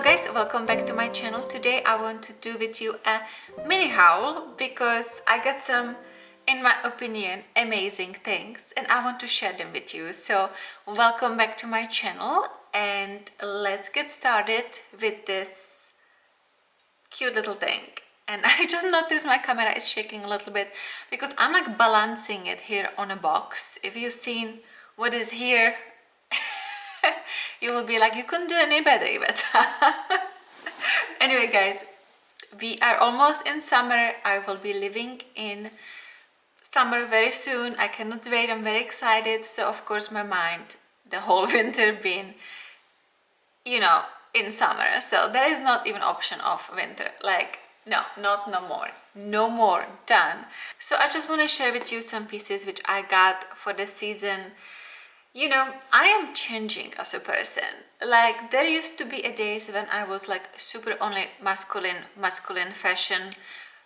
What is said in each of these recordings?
Hello guys, welcome back to my channel. Today I want to do with you a mini haul because I got some, in my opinion, amazing things and I want to share them with you. So welcome back to my channel and let's get started with this cute little thing. And I just noticed my camera is shaking a little bit because I'm like balancing it here on a box. If you've seen what is here, you will be like, you couldn't do any better, Iveta. Anyway guys, we are almost in summer. I will be living in summer very soon. I cannot wait. I'm very excited. So of course my mind the whole winter been, you know, in summer. So there is not even option of winter. Like no more, done. So I just want to share with you some pieces which I got for the season. You know, I am changing as a person. Like there used to be a days when I was like super only masculine fashion,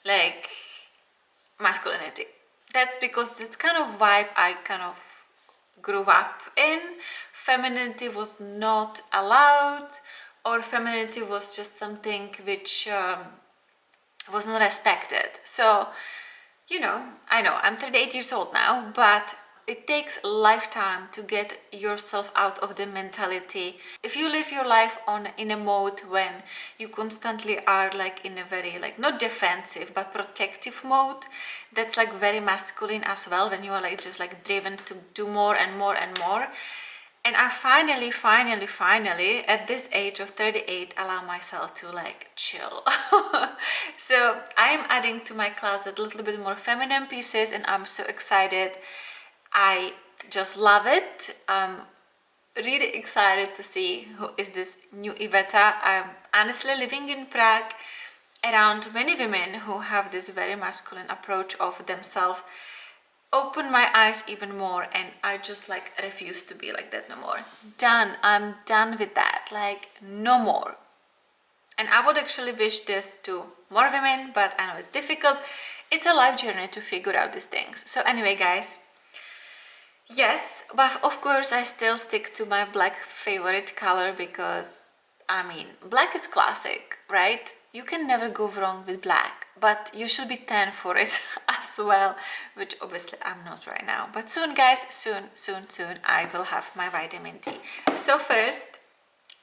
like masculinity. That's because that's kind of vibe I kind of grew up in. Femininity was not allowed, or femininity was just something which was not respected. So, you know I'm 38 years old now, but it takes a lifetime to get yourself out of the mentality. If you live your life in a mode when you constantly are like in a very like not defensive but protective mode, that's like very masculine as well, when you are like just like driven to do more and more and more. And I finally at this age of 38 allow myself to like chill. So I'm adding to my closet a little bit more feminine pieces and I'm so excited. I just love it. I'm really excited to see who is this new Iveta. I'm honestly living in Prague around many women who have this very masculine approach of themselves. Open my eyes even more, and I just like refuse to be like that no more. Done. I'm done with that. Like no more. And I would actually wish this to more women, but I know it's difficult. It's a life journey to figure out these things. So anyway guys, yes, but of course I still stick to my black favorite color because I mean black is classic, right? You can never go wrong with black, but you should be tan for it as well, which obviously I'm not right now. But soon guys, soon I will have my vitamin D. So first,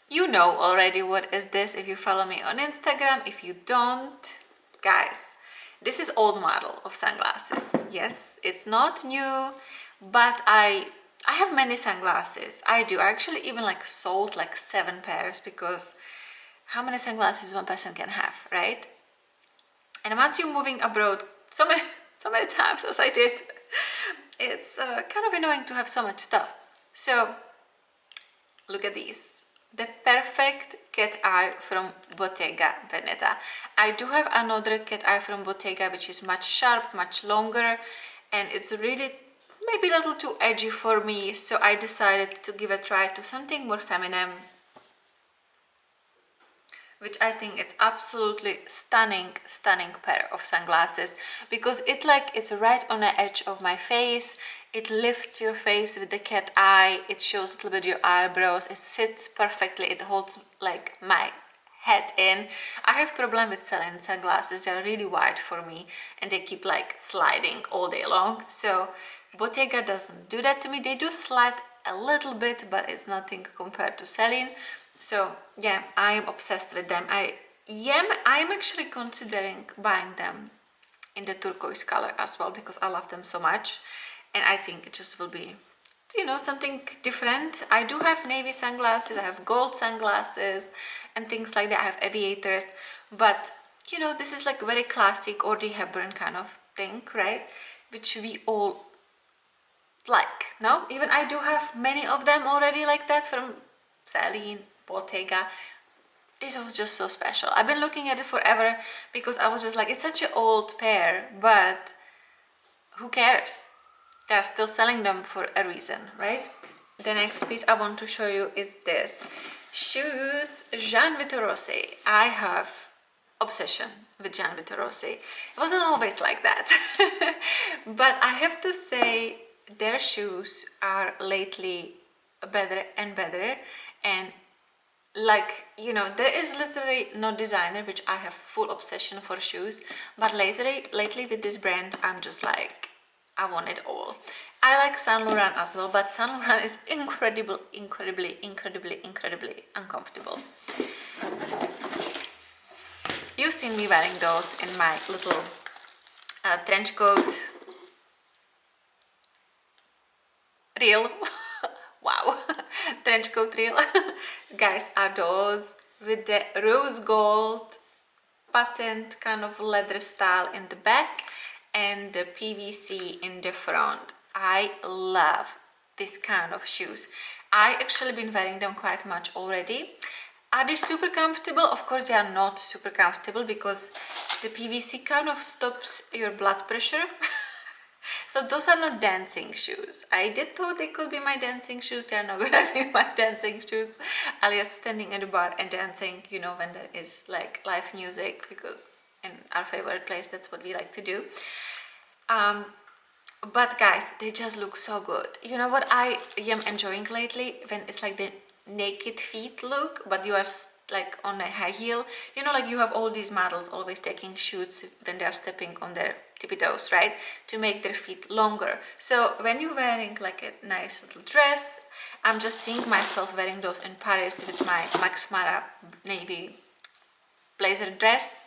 you know already what is this if you follow me on Instagram. If you don't, guys, this is old model of sunglasses. Yes, it's not new, but I have many sunglasses. I actually even like sold like 7 pairs, because how many sunglasses one person can have, right? And once you're moving abroad so many times as I did, it's kind of annoying to have so much stuff. So look at these, the perfect cat eye from Bottega Veneta. I do have another cat eye from Bottega which is much sharp, much longer, and it's really maybe a little too edgy for me, so I decided to give a try to something more feminine, which I think it's absolutely stunning pair of sunglasses, because it's right on the edge of my face. It lifts your face with the cat eye, it shows a little bit your eyebrows, it sits perfectly, it holds like my head in. I have problem with selling sunglasses, they're really wide for me and they keep like sliding all day long. So Bottega doesn't do that to me. They do slide a little bit, but it's nothing compared to Celine. So yeah, I am obsessed with them. I am actually considering buying them in the turquoise color as well, because I love them so much and I think it just will be, you know, something different. I do have navy sunglasses, I have gold sunglasses and things like that. I have aviators, but you know, this is like very classic Audrey Hepburn kind of thing, right? Which we all like. No, even I do have many of them already like that from Celine, Bottega. This was just so special. I've been looking at it forever because I was just like, it's such an old pair, but who cares? They're still selling them for a reason, right? The next piece I want to show you is this shoes, Gianvito Rossi. I have obsession with Gianvito Rossi. It wasn't always like that, but I have to say their shoes are lately better and better, and like, you know, there is literally no designer which I have full obsession for shoes, but lately with this brand I'm just like, I want it all. I like Saint Laurent as well, but Saint Laurent is incredibly uncomfortable. You've seen me wearing those in my little trench coat reel. Wow. Trench coat reel. Guys, are those with the rose gold patent kind of leather style in the back and the PVC in the front. I love this kind of shoes. I actually been wearing them quite much already. Are they super comfortable? Of course they are not super comfortable because the PVC kind of stops your blood pressure. So those are not dancing shoes. I did thought they could be my dancing shoes. They are not gonna be my dancing shoes. Alias standing in the bar and dancing, you know, when there is like live music, because in our favorite place that's what we like to do. But guys, they just look so good. You know what I am enjoying lately? When it's like the naked feet look, but you are like on a high heel. You know, like you have all these models always taking shoots when they are stepping on their tippy toes, right, to make their feet longer. So when you're wearing like a nice little dress, I'm just seeing myself wearing those in Paris with my Max Mara navy blazer dress.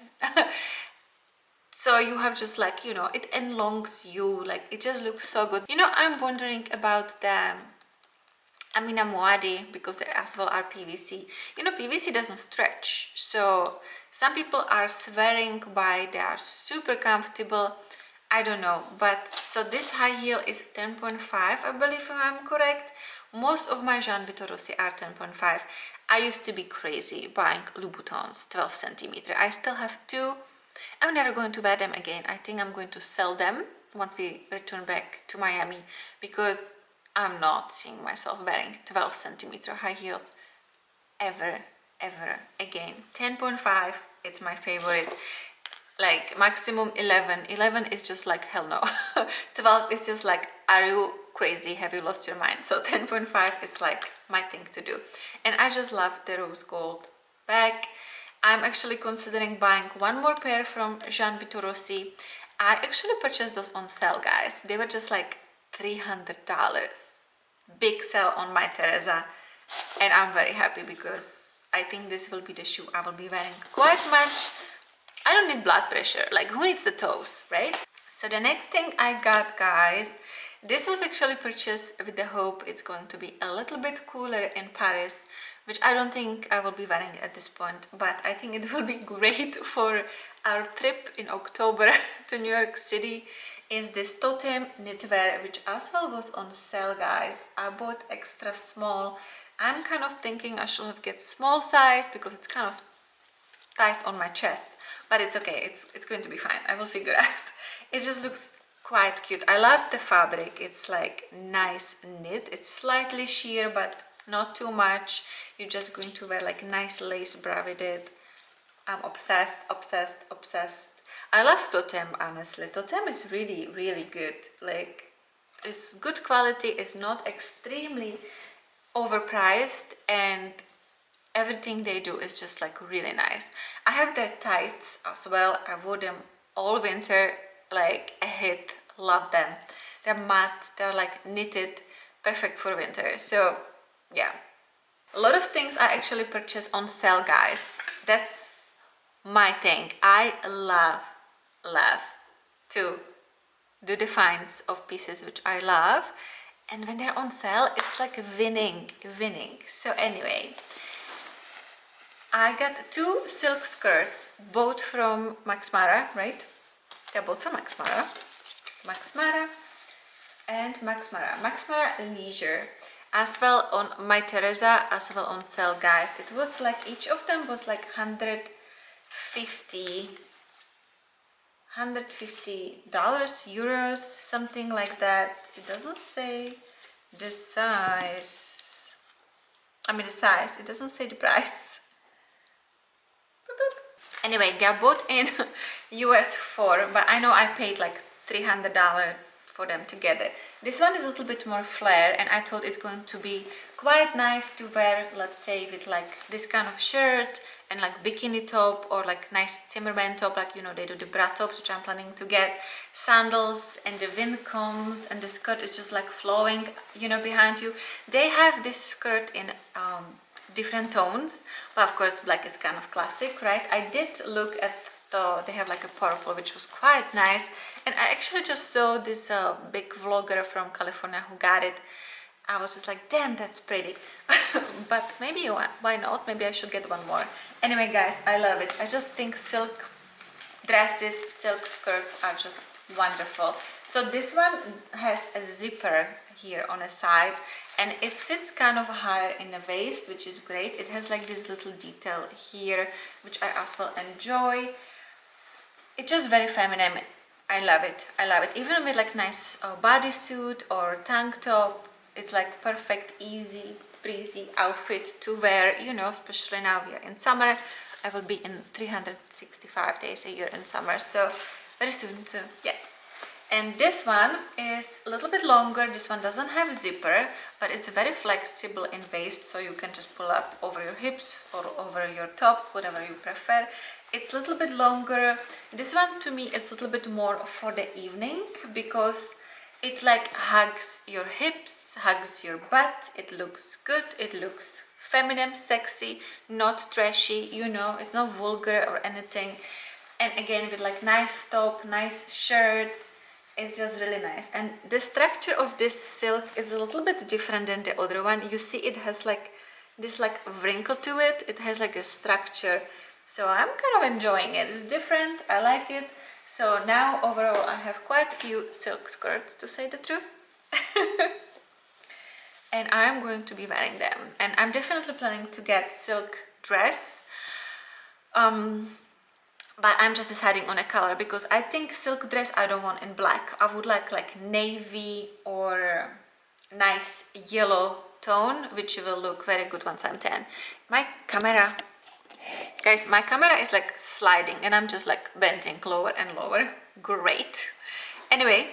So you have just like, you know, it elongs you, like it just looks so good. You know, I'm wondering about the Amina Muadi, because they as well are PVC. You know, PVC doesn't stretch, so some people are swearing by they are super comfortable. I don't know, but so this high heel is 10.5, I believe, if I'm correct. Most of my Gianvito Rossi are 10.5. I used to be crazy buying Louboutins 12 centimeter. I still have two. I'm never going to wear them again. I think I'm going to sell them once we return back to Miami, because I'm not seeing myself wearing 12 centimeter high heels ever again. 10.5, it's my favorite. Like maximum 11 is just like hell no. 12 is just like, are you crazy, have you lost your mind? So 10.5 is like my thing to do. And I just love the rose gold bag. I'm actually considering buying one more pair from Gianvito Rossi. I actually purchased those on sale, guys. They were just like $300. Big sale on my Teresa, and I'm very happy because I think this will be the shoe I will be wearing quite much. I don't need blood pressure, like who needs the toes, right? So the next thing I got, guys, this was actually purchased with the hope it's going to be a little bit cooler in Paris, which I don't think I will be wearing at this point, but I think it will be great for our trip in October to New York City. Is this tote knitwear, which as well was on sale, guys. I bought extra small. I'm kind of thinking I should have get small size because it's kind of tight on my chest, but it's okay, it's going to be fine. I will figure out. It just looks quite cute. I love the fabric. It's like nice knit. It's slightly sheer but not too much. You're just going to wear like nice lace bra with it. I'm obsessed. I love Totem, honestly. Totem is really good. Like, it's good quality, it's not extremely overpriced, and everything they do is just like really nice. I have their tights as well. I wore them all winter, like a hit. Love them. They're matte, they're like knitted, perfect for winter. So yeah, a lot of things I actually purchased on sale, guys. That's my thing. I love to do the finds of pieces which I love, and when they're on sale, it's like winning. So anyway, I got two silk skirts, both from Max Mara, right? They're both from Max Mara and Max Mara Leisure, as well on my Teresa, as well on sale, guys. It was like each of them was like $150 euros, something like that. It doesn't say the size. I mean the size, it doesn't say the price. Anyway, they are both in US 4, but I know I paid like $300 for them together. This one is a little bit more flare, and I thought it's going to be quite nice to wear, let's say, with like this kind of shirt and like bikini top, or like nice Zimmerman top, like, you know, they do the bra tops, which I'm planning to get, sandals, and the wind comes, and the skirt is just like flowing, you know, behind you. They have this skirt in different tones, but of course black is kind of classic, right? I did look at they have like a purple, which was quite nice, and I actually just saw this big vlogger from California who got it. I was just like, damn, that's pretty. But maybe why not? Maybe I should get one more. Anyway, guys, I love it. I just think silk dresses, silk skirts are just wonderful. So this one has a zipper here on the side, and it sits kind of higher in the waist, which is great. It has like this little detail here, which I as well enjoy. It's just very feminine. I love it. I love it. Even with like nice bodysuit or tank top, it's like perfect, easy, breezy outfit to wear, you know, especially now we are in summer. I will be in 365 days a year in summer, so very soon, so yeah. And this one is a little bit longer. This one doesn't have a zipper, but it's very flexible in waist, so you can just pull up over your hips or over your top, whatever you prefer. It's a little bit longer. This one, to me, it's a little bit more for the evening, because it like hugs your hips, hugs your butt. It looks good. It looks feminine, sexy, not trashy, you know, it's not vulgar or anything. And again, with like nice top, nice shirt, it's just really nice. And the structure of this silk is a little bit different than the other one. You see, it has like this like wrinkle to it. It has like a structure. So I'm kind of enjoying it. It's different. I like it. So now overall I have quite a few silk skirts, to say the truth. And I'm going to be wearing them. And I'm definitely planning to get silk dress. But I'm just deciding on a color, because I think silk dress I don't want in black. I would like navy or nice yellow tone, which will look very good once I'm tan. My camera, guys, my camera is like sliding, and I'm just like bending lower and lower. Great. Anyway,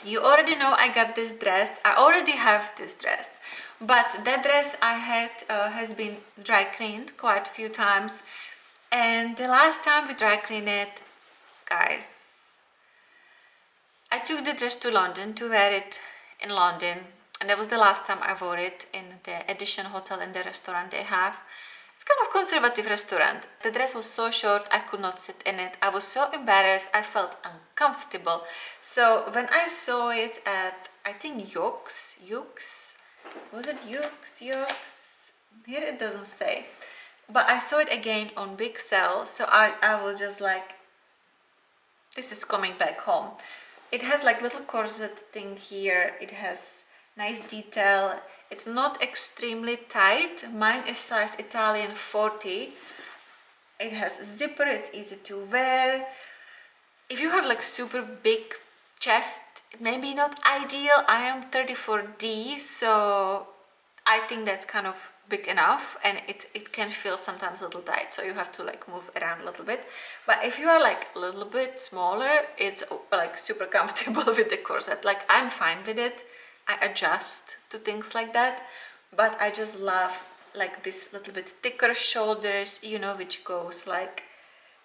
you already know I got this dress. I already have this dress, but that dress I had has been dry cleaned quite a few times. And the last time we dry cleaned it, guys, I took the dress to London to wear it in London, and that was the last time I wore it in the Edition Hotel, in the restaurant they have. It's kind of conservative restaurant. The dress was so short I could not sit in it. I was so embarrassed. I felt uncomfortable. So when I saw it at, I think Yokes, was it Yokes? Here it doesn't say. But I saw it again on Big Sale, so I was just like, this is coming back home. It has like little corset thing here. It has nice detail. It's not extremely tight. Mine is size Italian 40. It has a zipper. It's easy to wear. If you have like super big chest, it may be not ideal. I am 34D, so I think that's kind of big enough, and it can feel sometimes a little tight, so you have to like move around a little bit. But if you are like a little bit smaller, it's like super comfortable with the corset. Like, I'm fine with it. I adjust to things like that, but I just love like this little bit thicker shoulders, you know, which goes like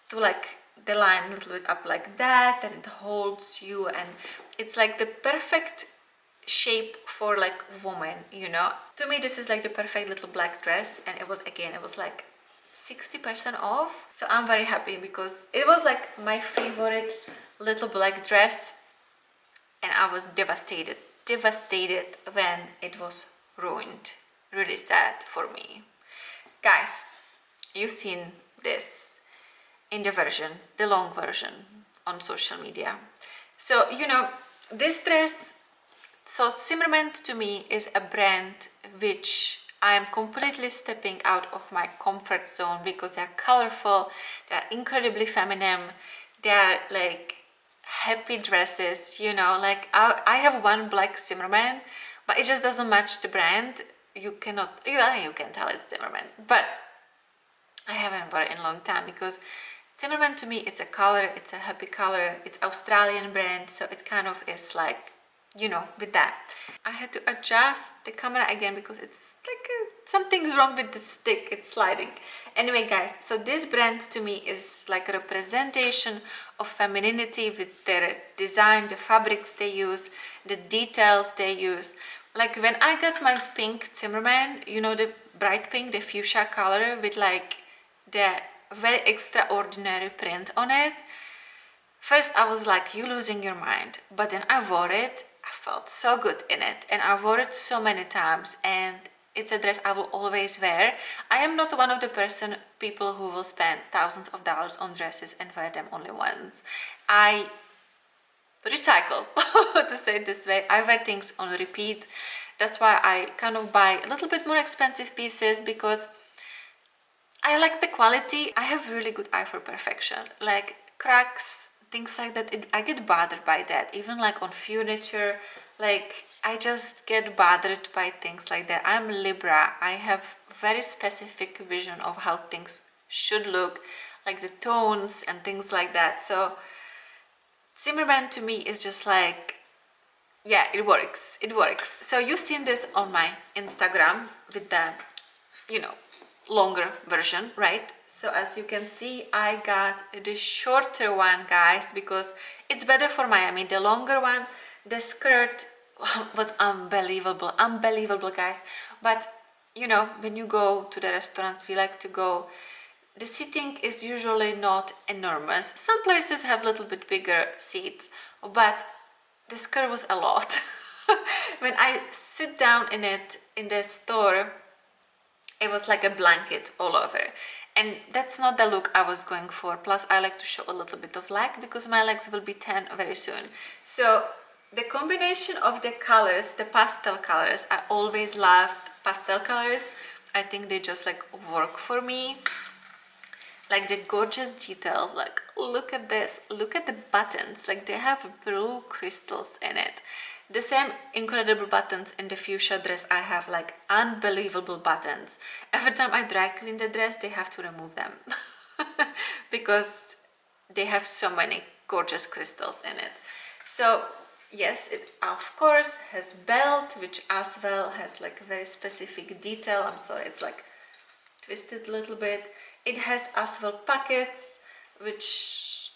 to like the line a little bit up like that, and it holds you, and it's like the perfect shape for like woman, you know. To me, this is like the perfect little black dress, and it was like 60% off, so I'm very happy, because it was like my favorite little black dress, and I was devastated when it was ruined. Really sad for me. Guys, you've seen this in the long version on social media. So, you know, this dress, so Zimmerman to me is a brand which I am completely stepping out of my comfort zone, because they're colorful, they're incredibly feminine, they're like happy dresses, you know. Like, I have one black Zimmerman, but it just doesn't match the brand. You can tell it's Zimmerman, but I haven't worn it in a long time, because Zimmerman to me, it's a color, it's a happy color, it's Australian brand, so it kind of is like, you know, with that. I had to adjust the camera again because it's like something's wrong with the stick, it's sliding. Anyway guys, so this brand to me is like a representation of femininity with their design, the fabrics they use, the details they use. Like when I got my pink Zimmerman, you know, the bright pink, the fuchsia color with like the very extraordinary print on it. First I was like, you losing your mind, but then I wore it, I felt so good in it, and I wore it so many times, and it's a dress I will always wear. I am not one of the people who will spend thousands of dollars on dresses and wear them only once. I recycle, to say it this way. I wear things on repeat. That's why I kind of buy a little bit more expensive pieces, because I like the quality. I have really good eye for perfection, like cracks, things like that. I get bothered by that, even like on furniture. Like I just get bothered by things like that. I'm Libra. I have very specific vision of how things should look, like the tones and things like that. So Zimmerman to me is just like, yeah, it works, it works. So you've seen this on my Instagram with the, you know, longer version, right? So as you can see, I got the shorter one, guys, because it's better for Miami. The longer one, the skirt was unbelievable, unbelievable, guys. But you know, when you go to the restaurants we like to go, the seating is usually not enormous. Some places have a little bit bigger seats, but the skirt was a lot. When I sit down in it in the store, it was like a blanket all over, and that's not the look I was going for. Plus I like to show a little bit of leg because my legs will be tan very soon. So the combination of the colors, the pastel colors, I always loved pastel colors. I think they just like work for me. Like the gorgeous details, like look at this, look at the buttons, like they have blue crystals in it. The same incredible buttons in the fuchsia dress. I have like unbelievable buttons. Every time I dry clean the dress, they have to remove them because they have so many gorgeous crystals in it. So yes, it of course has belt, which as well has like a very specific detail. I'm sorry, it's like twisted a little bit. It has as well pockets, which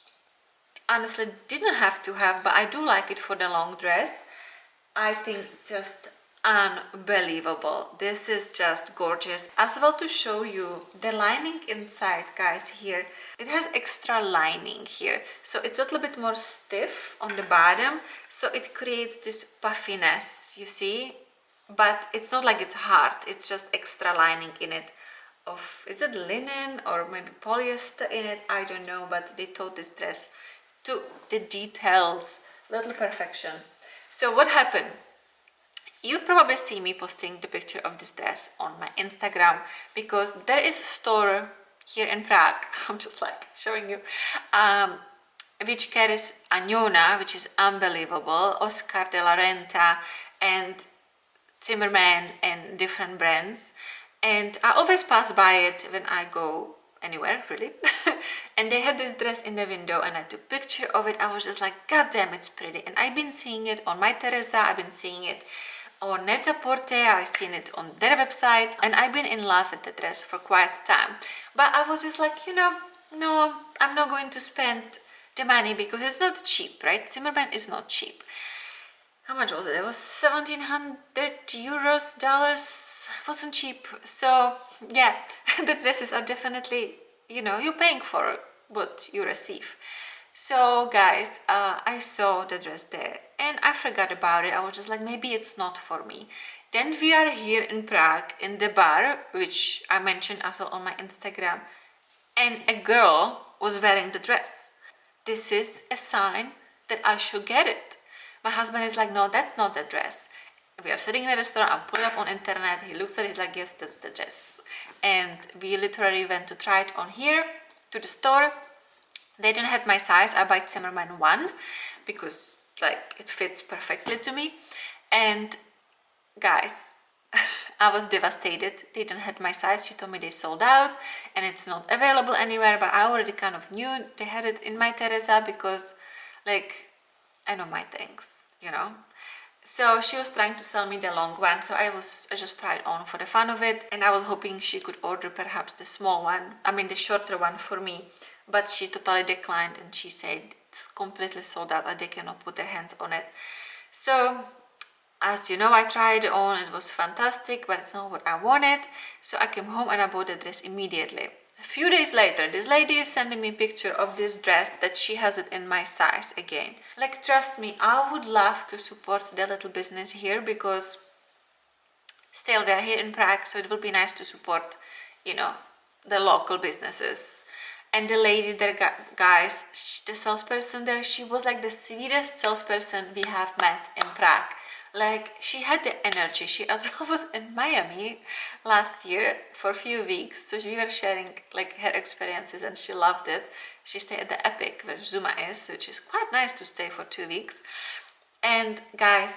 honestly didn't have to have, but I do like it for the long dress. I think just unbelievable. This is just gorgeous. As well, to show you the lining inside, guys, here it has extra lining here, so it's a little bit more stiff on the bottom, so it creates this puffiness, you see, but it's not like it's hard, it's just extra lining in it of, is it linen or maybe polyester in it, I don't know, but they taught this dress to the details, little perfection. So what happened? You probably see me posting the picture of this dress on my Instagram, because there is a store here in Prague, I'm just like showing you, which carries Agnona, which is unbelievable, Oscar de la Renta and Zimmerman and different brands. And I always pass by it when I go anywhere, really. And they had this dress in the window and I took picture of it. I was just like, god damn, it's pretty. And I've been seeing it on my Teresa, I've been seeing it on Net-a-Porter, I've seen it on their website, and I've been in love with the dress for quite some time. But I was just like, you know, no, I'm not going to spend the money because it's not cheap, right? Zimmerman is not cheap. How much was it? It was 1,700 euros, dollars. It wasn't cheap. So yeah, the dresses are definitely, you know, you're paying for what you receive. So guys, I saw the dress there and I forgot about it. I was just like, maybe it's not for me. Then we are here in Prague in the bar, which I mentioned also on my Instagram, and a girl was wearing the dress. This is a sign that I should get it. My husband is like, no, that's not the dress. We are sitting in a restaurant, I put it up on internet, he looks at it, he's like, yes, that's the dress. And we literally went to try it on here, to the store. They didn't have my size. I bought Zimmerman 1 because like it fits perfectly to me. And guys, I was devastated. They didn't have my size. She told me they sold out and it's not available anywhere, but I already kind of knew they had it in my Teresa because like I know my things, you know. So she was trying to sell me the long one, so I just tried on for the fun of it, and I was hoping she could order perhaps the small one, I mean the shorter one for me, but she totally declined and she said it's completely sold out and they cannot put their hands on it. So as you know, I tried it on, it was fantastic, but it's not what I wanted. So I came home and I bought the dress immediately. A few days later, this lady is sending me a picture of this dress that she has it in my size again. Like, trust me, I would love to support the little business here because still we are here in Prague, so it will be nice to support, you know, the local businesses. And the lady there, guys, the salesperson there, she was like the sweetest salesperson we have met in Prague. Like, she had the energy. She as well was in Miami last year for a few weeks, so we were sharing like her experiences and she loved it. She stayed at the Epic where Zuma is, which is quite nice to stay for 2 weeks. And guys,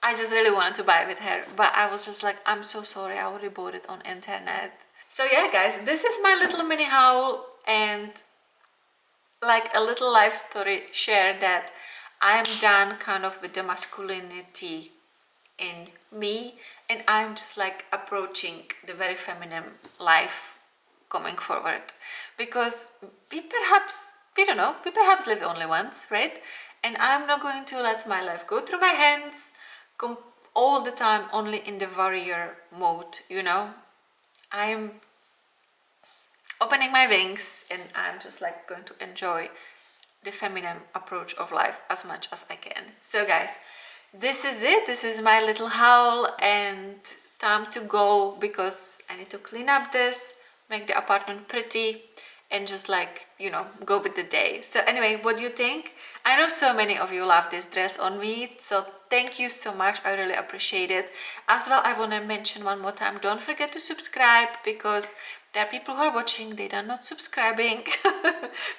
I just really wanted to buy with her, but I was just like, I'm so sorry, I already bought it on internet. So yeah, guys, this is my little mini haul and like a little life story share that I'm done kind of with the masculinity in me, and I'm just like approaching the very feminine life going forward, because we don't know, we perhaps live only once, right? And I'm not going to let my life go through my hands all the time only in the warrior mode, you know. I'm opening my wings and I'm just like going to enjoy the feminine approach of life as much as I can. So guys, this is it. This is my little haul and time to go because I need to clean up this, make the apartment pretty and just like, you know, go with the day. So anyway, what do you think? I know so many of you love this dress on me, so thank you so much. I really appreciate it. As well, I want to mention one more time, don't forget to subscribe because there are people who are watching, they are not subscribing.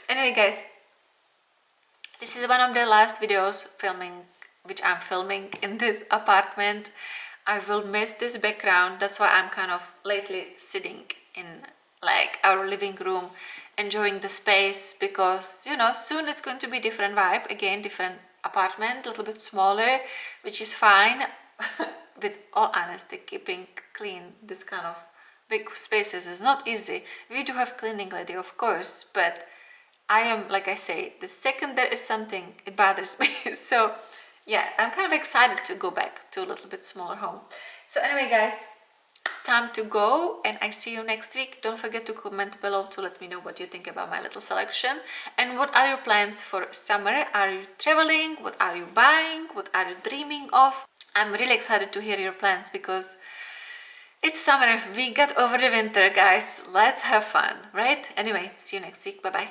Anyway guys, this is one of the last videos which I'm filming in this apartment. I will miss this background. That's why I'm kind of lately sitting in like our living room, enjoying the space because, you know, soon it's going to be different vibe. Again, different apartment, a little bit smaller, which is fine. With all honesty, keeping clean this kind of big spaces is not easy. We do have cleaning lady, of course, but I am, like I say, the second there is something, it bothers me. So yeah, I'm kind of excited to go back to a little bit smaller home. So anyway guys, time to go and I see you next week. Don't forget to comment below to let me know what you think about my little selection and what are your plans for summer. Are you traveling? What are you buying? What are you dreaming of? I'm really excited to hear your plans because it's summer. We got over the winter, guys. Let's have fun, right? Anyway, see you next week. Bye bye.